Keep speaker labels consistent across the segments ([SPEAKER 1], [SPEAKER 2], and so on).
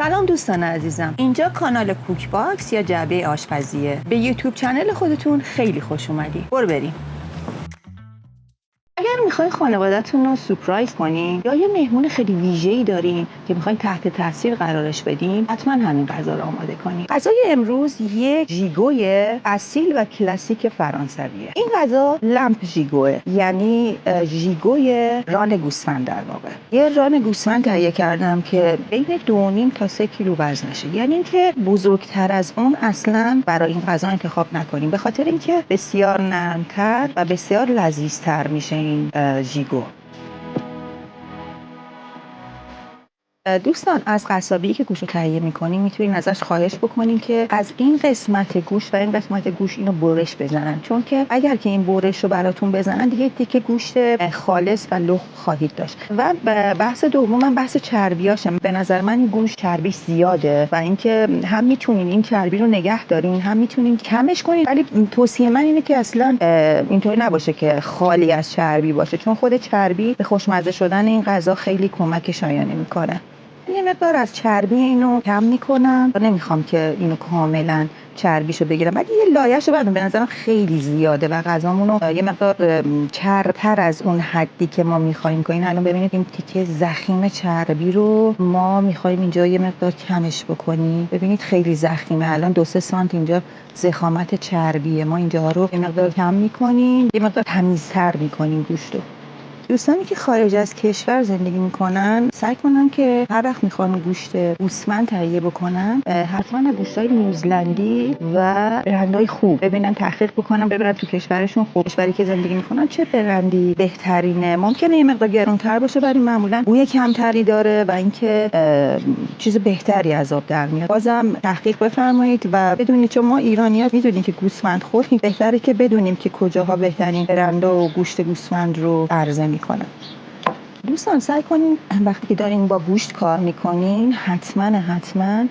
[SPEAKER 1] سلام دوستان عزیزم، اینجا کانال کوک باکس یا جعبه آشپزیه. به یوتیوب چنل خودتون خیلی خوش اومدی. برو بریم. اگر میخوای خانواده‌تون رو سورپرایز کنین یا یه مهمون خیلی ویژه‌ای دارین که میخواین تحت تاثیر قرارش بدین، حتما همین غذا رو آماده کنین. غذای امروز یک ژیگوی اصیل و کلاسیک فرانسویه. این غذا لمپ ژیگوه، یعنی ژیگوی ران گوسفند در واقع. یه ران گوسفند تهیه کردم که بین 2.5 تا 3 کیلو وزنشه. یعنی اینکه بزرگتر از اون اصلا برای این غذا انتخاب نکنیم، به خاطر اینکه بسیار نرمتر و بسیار لذیذتر میشه این ژیگو. دوستان، از قصابی که گوشت رو تهیه می‌کنین میتونین ازش خواهش بکنین که از این قسمت گوشت و این قسمت گوشت اینو برش بزنن، چون که اگر که این برش رو براتون بزنن دیگه تیکه گوشت خالص و لخت خواهید داشت. و بحث دومم بحث چربیاشه. به نظر من این گوشت چربیش زیاده و اینکه هم میتونین این چربی رو نگه دارین هم میتونین کمش کنین، ولی توصیه من اینه که اصلا اینطوری نباشه که خالی از چربی باشه، چون خود چربی به خوشمزه شدن این غذا خیلی کمک شایانه میکنه. یه مقدار از چربی اینو کم میکنم، نمیخوام که اینو کاملا چربیشو بگیرم، ولی یه لایه‌شو بدم. به نظرم خیلی زیاده و غذامونو یه مقدار چربتر از اون حدی که ما میخوایم کنیم. الان ببینید این تیکه ضخیم چربی رو ما میخوایم اینجا یه مقدار کمش بکنیم. ببینید خیلی ضخیمه، الان 2-3 سانت اینجا ضخامت چربیه. ما اینجا رو یه مقدار کم میکنیم، یه مقدار تمیزتر میکنیم گوشتو. دوستانی که خارج از کشور زندگی میکنن سعی کنن که هر وقت میخوان گوشت گوسفند تهیه بکنن حتما گوشتای نیوزلندی و برندهای خوب ببینن، تحقیق بکنن، ببینن تو کشورشون خوب کشوری که زندگی میکنن چه برندی بهترینه. ممکنه یه مقدار گرانتر باشه ولی معمولا بوی کمتری داره و اینکه چیز بهتری از آب در میاد. بازم تحقیق بفرمایید و بدونید، چون ما ایرانی‌ها میدونیم که گوسفند خوریم، بهتره که بدونیم که کجاها بهترین برندها و گوشت گوسفند رو عرضه میکنن. دوستان سعی کنین وقتی که دارین با گوشت کار میکنین حتما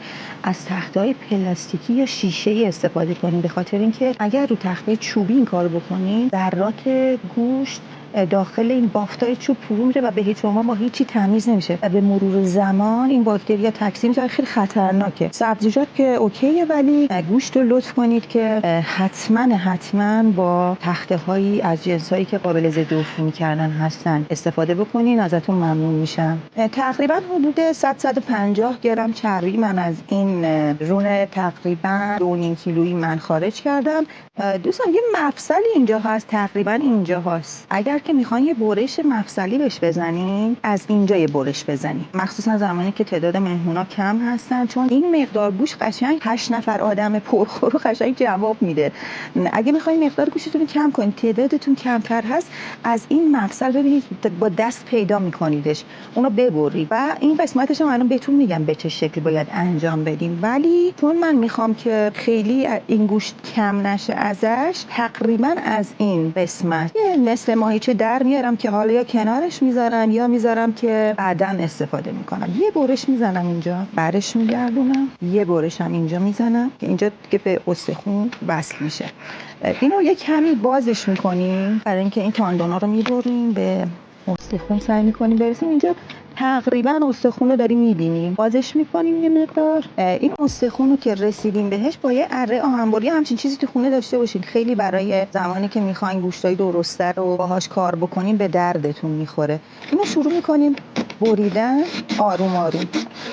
[SPEAKER 1] از تخته‌های پلاستیکی یا شیشه‌ای استفاده کنین، به خاطر اینکه اگر رو تخته چوبی این کار بکنین ذرات گوشت داخل این بافتای چوب فرو میره و به هیچ عنوان با هیچی تمیز نمیشه و به مرور زمان این باکتریا تکثیر میشه. خیلی خطرناکه. سبزیجات که اوکیه، ولی گوشت رو لطف کنید که حتما با تخته‌هایی از جنسایی که قابل ضد عفونی کردن هستن استفاده بکنین، ازتون ممنون میشم. تقریبا حدود 100-150 گرم چربی من از این رون تقریبا 2.5 کیلویی من خارج کردم. دوستان یه مفصلی اینجا هست، تقریبا اینجا هست. اگر که میخواین یه برش مفصلی بهش بزنین، از اینجا یه برش بزنین، مخصوصا زمانی که تعداد مهمونا کم هستن، چون این مقدار گوشت قشنگ 8 نفر آدم پرخور رو قشنگ جواب میده. اگه میخواین مقدار گوشتتون رو کم کنین، تعدادتون کمتر هست، از این مفصل ببینید با دست پیدا میکنیدش، اونو ببرید و این قسمتش هم الان بهتون میگم به چه شکلی باید انجام بدیم. ولی چون من میخوام که خیلی این گوشت کم نشه ازش، تقریبا از این قسمت یه نصف ماهیچه در میارم که حالا یا کنارش میذارم یا میذارم که بعداً استفاده میکنم. یه برش میزنم اینجا، برش میگردونم، یه برش هم اینجا میزنم که اینجا که به استخون وصل میشه. اینو یه کمی بازش میکنیم برای اینکه این تاندونا رو میبریم به استخون، سعی میکنیم برسیم اینجا. تقریبا استخون رو داریم میبینیم، بازش میکنیم یه مقدار. این استخون رو که رسیدیم بهش با یه اره آهنبری همچین چیزی تو خونه داشته باشین، خیلی برای زمانی که میخواین گوشتای درسته رو باهاش کار بکنین به دردتون میخوره. اینو شروع میکنیم بریدن آروم آروم.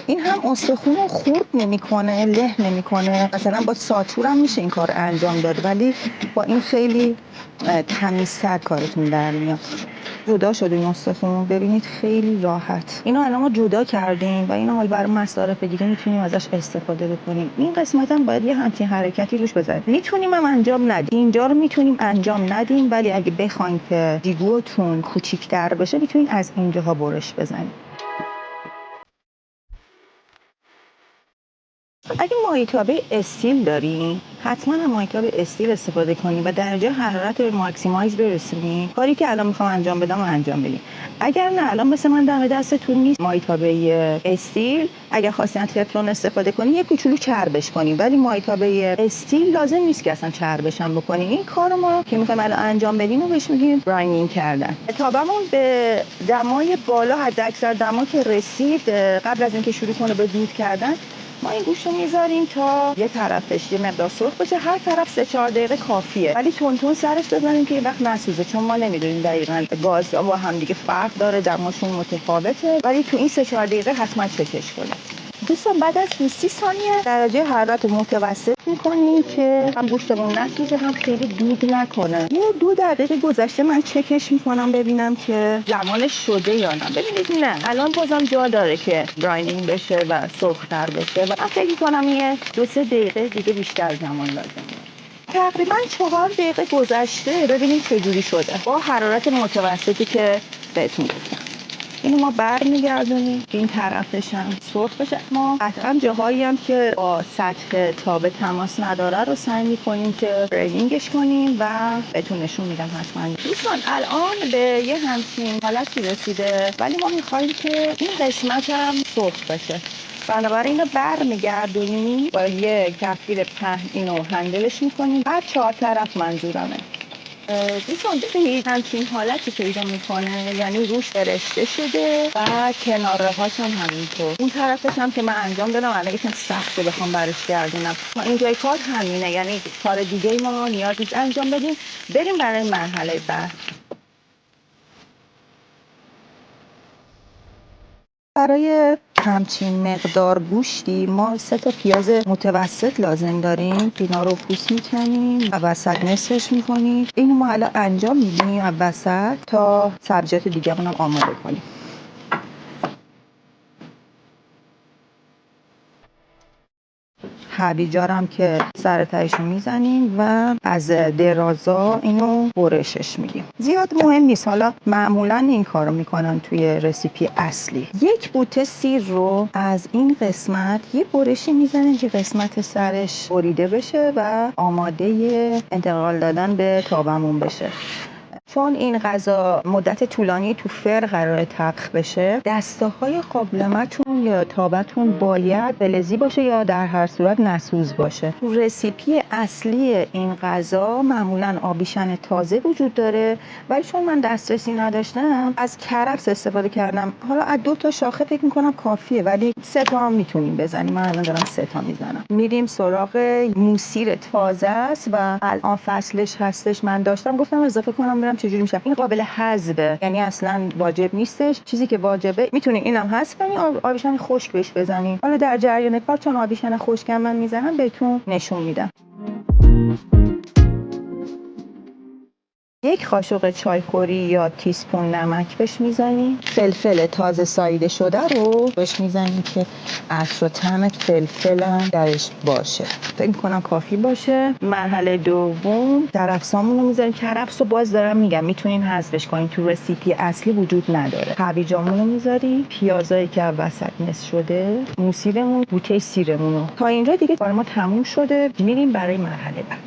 [SPEAKER 1] این هم استخون رو خورد نمیکنه، له نمیکنه. مثلا با ساتور هم میشه این کار انجام داد، ولی با این خیلی تمیزتر کارتون در میاد. جدا شد این استخون، ببینید خیلی راحت. اینو الان ما جدا کردیم و اینو حال برای مصارف دیگه میتونیم ازش استفاده بکنیم. این قسمت هم باید یه همچین حرکتی روش بزنیم. میتونیم هم انجام ندیم، اینجا رو میتونیم انجام ندیم، ولی اگه بخواید که ژیگوتون کوچیک‌تر بشه میتونید از اینجاها برش بزنید. اگه مایتابه استیل دارین حتما هم مایتابه استیل استفاده کنین و درجه حرارت رو ماکسیمایز برسونین. کاری که الان میخوام انجام بدم رو انجام بدین. اگر نه الان مثل من دم دستتون نیست مایتابه استیل، اگر خواستین تفلون استفاده کنین یه کوچولو چربش کنین، ولی مایتابه استیل لازم نیست که اصلا چربش هم بکنین. این کارو ما که میخوایم الان انجام بدیم رو بهش میگیم براینینگ کردن. تابمون به دمای بالا، حد اکثر دما که رسید قبل از اینکه شروع کنه به دود کردن، ما این گوشت رو میذاریم تا یه طرفش یه مقدار سرخ بشه، هر طرف 3-4 دقیقه کافیه، ولی تون سرش بزنیم که یه وقت نسوزه، چون ما نمیدونیم دقیقاً گازها با هم دیگه فرق داره، دماشون متفاوته، ولی تو این 3-4 دقیقه حتما چکش کنید. دوستان بعد از 30 ثانیه درجه حرارت متوسط میکنیم که هم گوشتمون نسوزه هم خیلی دود نکنه. یه 2 دقیقه گذشته من چکش میکنم ببینم که زمانش شده یا نه. ببینید نه الان بازم جا داره که براینینگ بشه و سرخ‌تر بشه و من فکر میکنم یه 2-3 دقیقه دیگه بیشتر زمان لازمه. تقریبا 4 دقیقه گذشته، ببینیم چجوری شده با حرارت متوسطی که بهتون گفتم. اینو ما برمیگردونیم این طرفش هم سرخ بشه. ما قطعا جاهایی هم که با سطح تابه تماس نداره رو سعی میکنیم که برینینگش کنیم و بهتون نشون میدم حتما. دوستان الان به یه همچین حالتی رسیده، ولی ما میخوایم که این قسمت هم سرخ بشه، بنابراین اینو برمیگردونیم با یه کفگیر پهن اینو هندلش میکنیم، هر 4 طرف منظورمه. دوستان ببینید همچین حالتی پیدا میکنه، یعنی روش فرشته شده و کناره هاش هم همینطور. اون طرفش هم که من انجام دادم الان یکم سخته بخوام برش گردونم. ما اینجای کار همینه، یعنی کار دیگه ما نیاز نیست انجام بدیم. بریم برای مرحله بعد. برای همچین مقدار گوشتی ما 3 تا پیاز متوسط لازم داریم. اینا رو پوست میکنیم و وسط نصفش میکنیم. اینو ما الان انجام میدیم وسط تا سبزیجات دیگه هم آماده کنیم. هویجارم که سر تهش رو میزنیم و از درازا اینو برشش میدیم. زیاد مهم نیست، حالا معمولا این کارو میکنن توی رسیپی اصلی. یک بوته سیر رو از این قسمت یه برشی میزنیم که قسمت سرش بریده بشه و آماده انتقال دادن به تابمون بشه. چون این غذا مدت طولانی تو فر قراره طبخ بشه، دسته های قابلمه‌تون یا تابتون باید فلزی باشه یا در هر صورت نسوز باشه. تو رسیپی اصلی این غذا معمولا آبیشن تازه وجود داره، ولی چون من دسترسی نداشتم از کرفس استفاده کردم. حالا از 2 تا شاخه فکر میکنم کافیه، ولی 3 تا هم میتونیم بزنیم. من الان دارم 3 تا میزنم. میریم سراغ موسیر تازه است و الان فصلش هستش. من داشتم گفتم اضافه کنم برم چجوری میشه. این قابل حذفه، یعنی اصلا واجب نیستش. چیزی که واجبه میتونین اینم حذف کنین، آبیشن خشک بهش بزنین. حالا در جریان کار چون آبیشن خشکم من میزنم بهتون نشون میدم. 1 قاشق چایخوری یا تیسپون نمک بهش میزنیم. فلفل تازه ساییده شده رو بهش میزنیم که عطر و طعم فلفل هم درش باشه. فکر میکنم کافی باشه. مرحله دوم کرفسامون رو میذاریم. کرفس رو باز دارم میگم میتونین حذفش کنین، تو رسیپی اصلی وجود نداره. هویجامون رو میذاریم، پیازایی که وسط نصف شده، موسیرمون، بوته سیرمون رو. تا اینجا دیگه کار ما تموم شده. میریم برای مرحله بعد.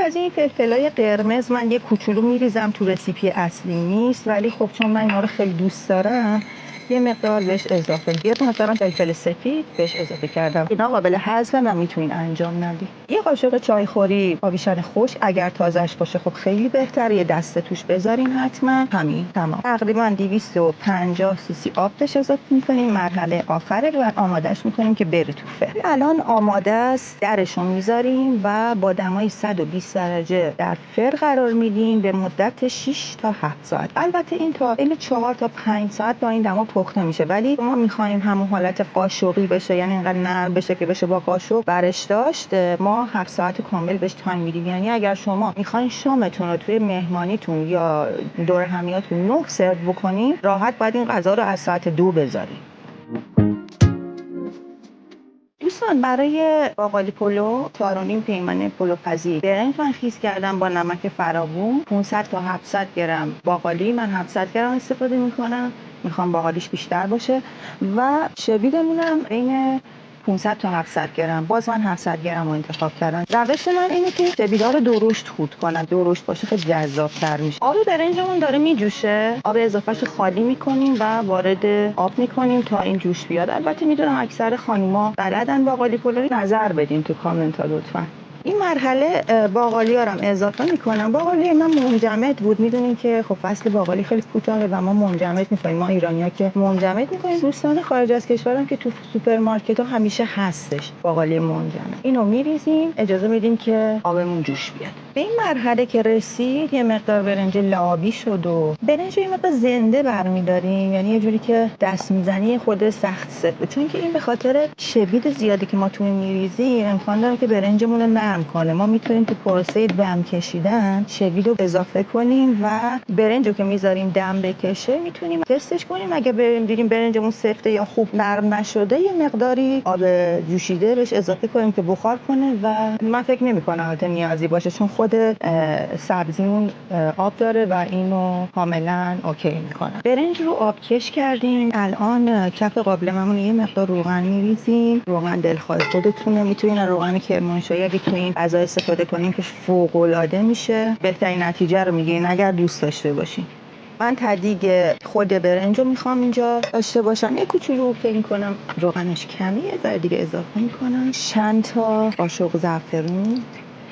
[SPEAKER 1] از این فلفلای قرمز من یه کوچولو میریزم، تو رسیپی اصلی نیست، ولی خب چون من اینا رو خیلی دوست دارم یه مقدار بهش اضافه کردم. مثلا فلفل سفید بهش اضافه کردم. اینا قابل حذف من میتونین انجام ندید. یه قاشق چایخوری آبیشن خشک اگر تازهش باشه خب خیلی بهتره، یه دسته توش بذارین حتما. همین تمام. تقریبا 250 سی سی آب بهش اضافه میکنیم. مرحله آخره و آمادهش میکنیم که بره تو فر. الان آماده است. درشو میذاریم و با دمای 120 درجه در فر قرار میدیم به مدت 6 تا 7 ساعت. البته این تا بین 4 تا 5 ساعت با این دما پخته میشه، ولی ما میخوایم همون حالت قاشقی بشه، یعنی اینقدر نرم بشه که بشه با قاشق برش داشت. ما 7 ساعت کامل بهش تایم میدیم. یعنی اگر شما میخواین شامتون رو توی مهمانیتون یا دور همیاتون 9 سرو بکنین، راحت باید این غذا رو از ساعت 2 بذارین. دوستان برای باقالی پلو 4.5 پیمانه پلو پزی برنج من خیس کردم با نمک فراوون. 500 تا 700 گرم باقالی، من 700 گرم استفاده میکنم، میخوام باقالیش بیشتر باشه. و شویدمونم بین 500 تا 700 گرم، باز من 700 گرم رو انتخاب کردم. روش من اینه که شویدا رو درشت خورد کنم، درشت باشه خیلی جذاب‌تر میشه. آب برنجمون داره میجوشه، آب اضافهش خالی میکنیم و وارد آب میکنیم تا این جوش بیاد. البته میدونم اکثر خانوما بلدن باقالی پلو، نظر بدین تو کامنت ها لطفا. این مرحله باقالی‌ها رو اضافه میکنم. باقالی من منجمد بود، میدونین که خب فصل باقالی خیلی کوتاهه و ما منجمد میکنیم، ما ایرانی‌ها که منجمد میکنیم. دوستان خارج از کشورم که تو سوپرمارکت‌ها همیشه هستش باقالی منجمد. اینو میریزیم، اجازه میدیم که آبمون جوش بیاد. به این مرحله که رسید یه مقدار برنج لابی شد و برنج یه مقدار زنده برمی‌داریم، یعنی یه جوری که دست میزنی خود سخت سفته، چون که این به خاطر شوید زیادی که ما توی میریزیم امکان داره که برنجمون رو نرم کنه. ما میتونیم تو پروسه دم کشیدن شوید رو اضافه کنیم و برنج رو که میذاریم دم بکشه میتونیم تستش کنیم. اگه دیدیم برنجمون سفته یا خوب نرم نشده یه مقداری آب جوشیده بهش اضافه کنیم که بخار کنه و من فکر نمی‌کنم البته نیازی باشه، چون خود سبزیمون آب داره و اینو کاملا اوکی میکنه. برنج رو آبکش کردیم. الان کف قابلممون یه مقدار روغن میریزیم. روغن دلخواه خودتونه، میتونین روغن کرمانشاهی اگه تو این غذا استفاده کنین که فوق العاده میشه، بهترین نتیجه رو میگیرین اگر دوست داشته باشین. من تدیگ خود برنج رو میخوام اینجا داشته باشم. یه کوچولو فکر کنم روغنش کمیه، در دیگه اضافه میکنم. چند تا قاشق زعفرون.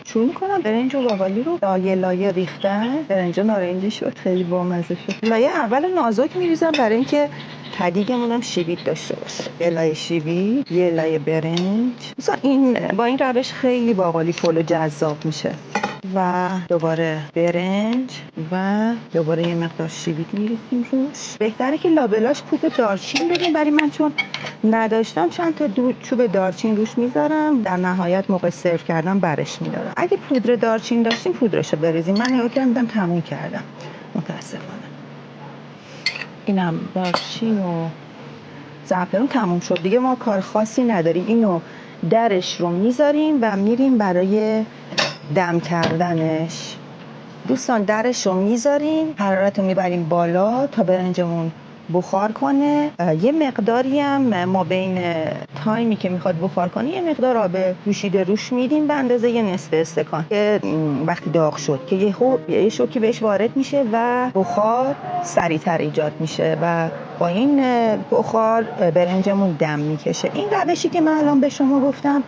[SPEAKER 1] شروع میکنم برنج و باقالی رو یه لایه ریختن. برنج نارنجی شد، خیلی بامزه شد. لایه اول نازک میریزم برای اینکه تدیگمون هم شیوید داشته باشه. یه لایه شیوید، یه لایه برنج. مثلا با این روش خیلی باقالی پلو جذاب میشه. و دوباره برنج و دوباره یه مقدار شیوید میریزیم روش. بهتره که لابلاش پودر دارچین بدیم، ولی من چون نداشتم چند تا چوب دارچین روش میذارم، در نهایت موقع سرو کردم برش میدارم. اگه پودر دارچین داشتیم پودرشو بریزیم. من نگاه کردم تموم کردم متاسفانه. اینم دارچین و زعفرون تموم شد دیگه، ما کار خاصی نداریم. اینو درش رو میذاریم و میریم برای دم کردنش. دوستان درش رو میذاریم، حرارت رو میبریم بالا تا برنجمون بخار کنه. یه مقداری هم ما بین تایمی که میخواد بخار کنه یه مقدار آب جوشیده روش میدیم به اندازه یه نصف استکان که وقتی داغ شد که یه شوکی بهش وارد میشه و بخار سریعتر ایجاد میشه و با این بخار برنجمون دم میکشه. این روشی که من الان به شما گفتم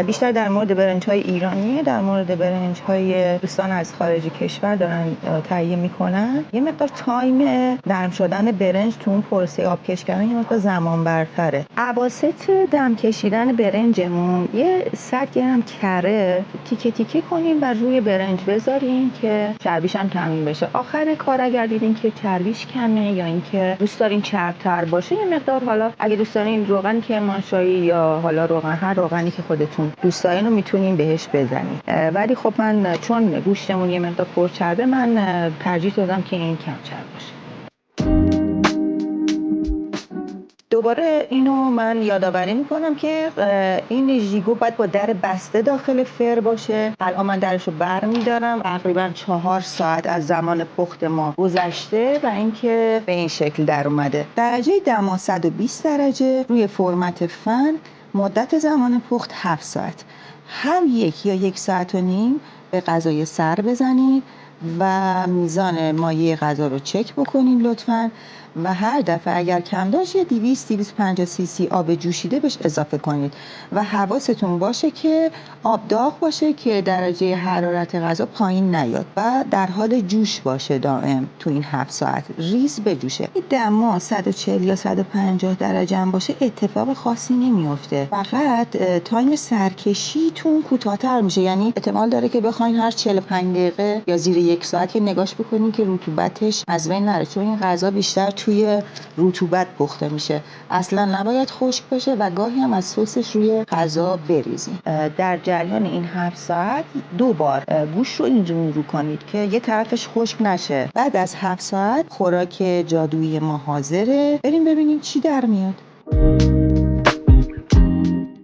[SPEAKER 1] بیشتر در مورد برنج‌های ایرانیه. در مورد برنج‌های دوستان از خارج کشور دارن تهیه میکنن. یه مقدار تایم نرم شدن برنج تو اون پروسه آبکش کردن یه مقدار زمان برتره. اواسط دم کشیدن برنجمون یه 100 گرم کره تیکه تیکه کنیم و روی برنج بذاریم که چربیش هم کم بشه. آخر کار اگر دیدین که چربیش کمه یا اینکه دوست دارین چربتر باشه یه مقدار، حالا اگه دوست دارین روغن کرمانشاهی یا حالا روغن، هر روغنی که خودتون دوست دارین رو میتونین بهش بزنین. ولی خب من چون گوشتمون یه مقدار پرچربه من ترجیح دادم که این کم چرب باشه. دوباره اینو من یادآوری میکنم که این ژیگو باید با در بسته داخل فر باشه. الان من درش رو برمیدارم، تقریبا 4 ساعت از زمان پخت ما گذشته و اینکه به این شکل در اومده. درجه دما 120 درجه روی فرمت فن. مدت زمان پخت 7 ساعت. هر یک یا 1 ساعت و نیم به غذای سر بزنید و میزان مایع غذا رو چک بکنین لطفاً و هر دفعه اگر کم داشت 200-250 سی سی آب جوشیده بهش اضافه کنید و حواستون باشه که آب داغ باشه که درجه حرارت غذا پایین نیاد و در حال جوش باشه دائم. تو این 7 ساعت ریز بجوشه. این دما 140 یا 150 درجه هم باشه اتفاق خاصی نمیفته، فقط تایم سرکشیتون کوتاه‌تر میشه. یعنی احتمال داره که بخواین هر 45 دقیقه یا زیر 1 ساعت که نگاش بکنین که رطوبتش از بین نره، چون این غذا بیشتر توی رطوبت پخته میشه. اصلا نباید خشک بشه و گاهی هم از سسش روی غذا بریزین. در جریان این 7 ساعت 2 بار گوشت رو اینجوری رو کنید که یه طرفش خشک نشه. بعد از 7 ساعت خوراک جادویی ما حاضره. بریم ببینیم چی در میاد.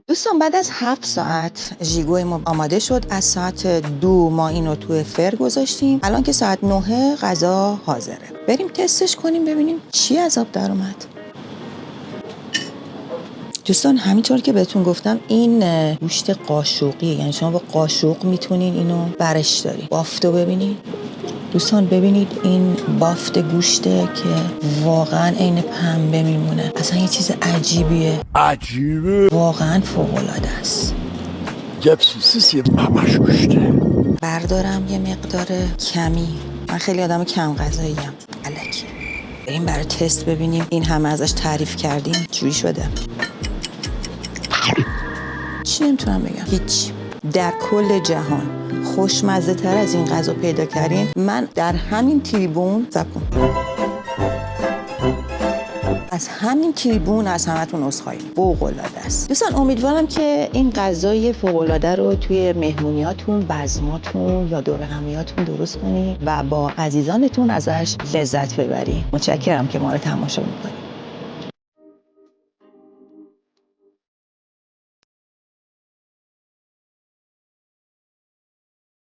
[SPEAKER 1] دوستان بعد از 7 ساعت ژیگوی ما آماده شد. از ساعت 2 ما اینو توی فر گذاشتیم. الان که ساعت 9 غذا حاضره. بریم تستش کنیم ببینیم چی از آب در اومد. دوستان همینطور که بهتون گفتم این گوشت قاشقیه، یعنی شما با قاشق میتونین اینو برش دارین. بافتو ببینید دوستان، ببینید این بافت گوشته که واقعا عین پنبه میمونه. اصلا یه چیز عجیبه، واقعا فوق العاده است.
[SPEAKER 2] جب سوسیسی همش گوشته.
[SPEAKER 1] بردارم یه مقدار کمی. من خیلی آدم کم غذاییم. الکی. بریم برای تست ببینیم این همه ازش تعریف کردیم جوری شده. چی نمیتونم بگم؟ هیچ. در کل جهان خوشمزه تر از این غذا پیدا کردین. من در همین تریبون از همین تریبون از همتون عذرخواهی فوق‌العاده است. دوستان امیدوارم که این غذای فوق‌العاده رو توی مهمونیاتون، بزماتون یا دور همیاتون درست کنید و با عزیزانتون ازش لذت ببرید. متشکرم که ما رو تماشا می‌کنید.